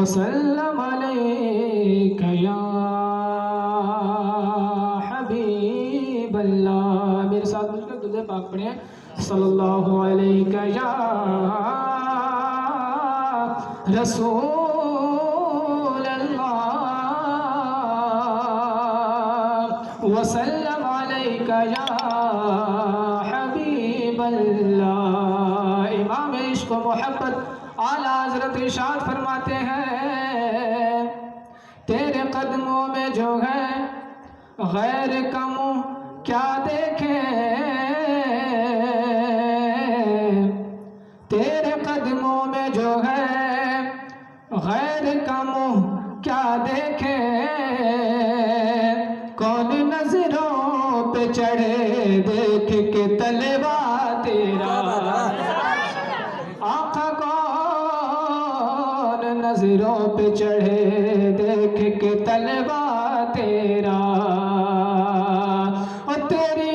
وسلم علیک یا حبیب اللہ. میرے ساتھ مل کر درود پاک پڑھیں. صلی اللہ علیہ یا رسول اللہ وسلم علیک یا حبیب اللہ. امام عشق و محبت اعلیٰ حضرت ارشاد فرماتے ہیں تیرے قدموں میں جو ہے غیر کا منہ کیا دیکھے، تیرے قدموں میں جو ہے غیر کا منہ کیا دیکھے، کون نظروں پہ چڑھے دیکھ کے طلبہ تیرا، آقا کون نظروں پہ چڑھے دیکھ کے طلبہ تیرا، اور تیری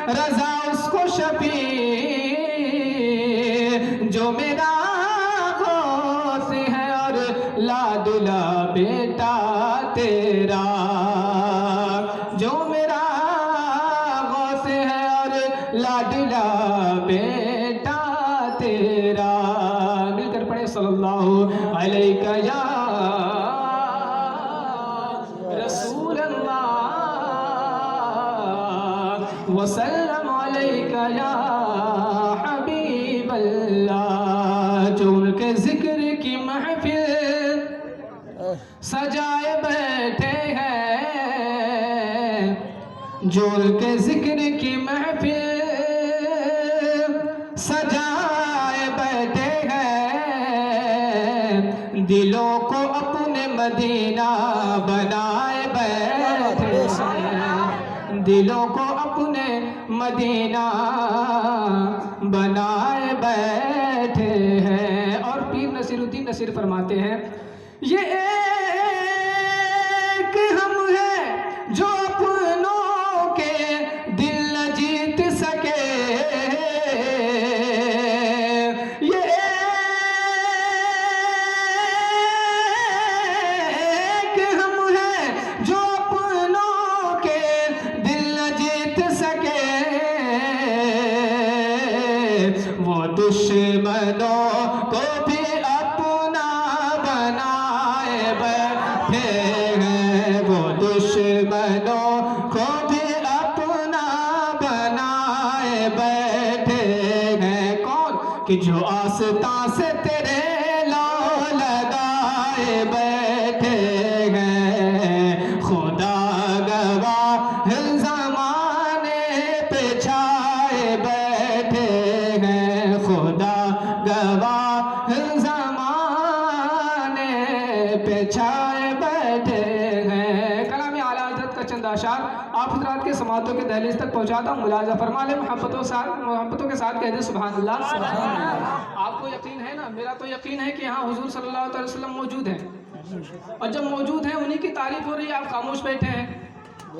رضا اس کو شفیع جو میرا غوث ہے اور لادلا بیٹا تیرا، جو میرا غوث ہے اور لادلا بیٹا تیرا. مل کر پڑھے صلی اللہ علیہ یا رسول اللہ وسلم علیک یا حبیب اللہ. جو ان کے ذکر کی محفل سجائے بیٹھے ہیں، جو ان کے ذکر کی محفل سجائے بیٹھے ہیں، دلوں کو اپنے مدینہ بنائے بیٹھے ہیں، دلوں کو اپنے مدینہ بنائے بیٹھے ہیں. اور پیر نصیر الدین نصیر فرماتے ہیں یہ ایک ہم ہے جو اپنوں کے دل نہ جیت سکے، یہ ایک ہم ہے جو اپنوں کے دل نہ جیت سکے، وہ دشمنوں کو بھی اپنا بنائے بیٹھے ہیں، وہ دشمنوں کو بھی اپنا بنائے بیٹھے ہیں. کون کہ جو آستاں سے تیرے لو لگائے بیٹھے ہیں، خدا گواہ زمانے پہ چھائے بیٹھے ہیں، خدا گواہ زمانے پہ چھائے بیٹھے ہیں. کلام اعلیٰ حضرت کا چند اشعار آپ حضرات کے سماعتوں کے دہلیز تک پہنچاتا ہوں. ملاحظہ فرما لیں، محبتوں کے ساتھ کہہ دیں سبحان اللہ. آپ کو یقین ہے نا، میرا تو یقین ہے کہ یہاں حضور صلی اللہ علیہ وسلم موجود ہیں، اور جب موجود ہیں انہی کی تعریف ہو رہی ہے، آپ خاموش بیٹھے ہیں.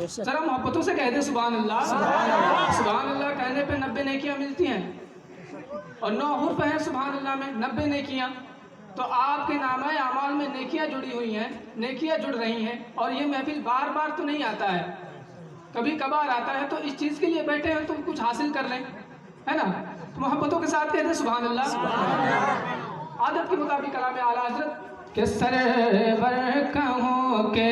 ذرا محبتوں سے کہہ دیں سبحان اللہ. سبحان اللہ کہنے پہ 90 نیکیاں ملتی ہیں، اور 9 حرف ہیں سبحان اللہ میں 90 نیکیاں. تو آپ کے نامہ اعمال میں نیکیاں جڑی ہوئی ہیں، نیکیاں جڑ رہی ہیں. اور یہ محفل بار بار تو نہیں آتا ہے، کبھی کبھار آتا ہے، تو اس چیز کے لیے بیٹھے ہیں تو کچھ حاصل کر لیں، ہے نا. محبتوں کے ساتھ کہہ دیں سبحان اللہ. عادت کے مطابق کلام اعلیٰ حضرت کے سرور کہوں کہ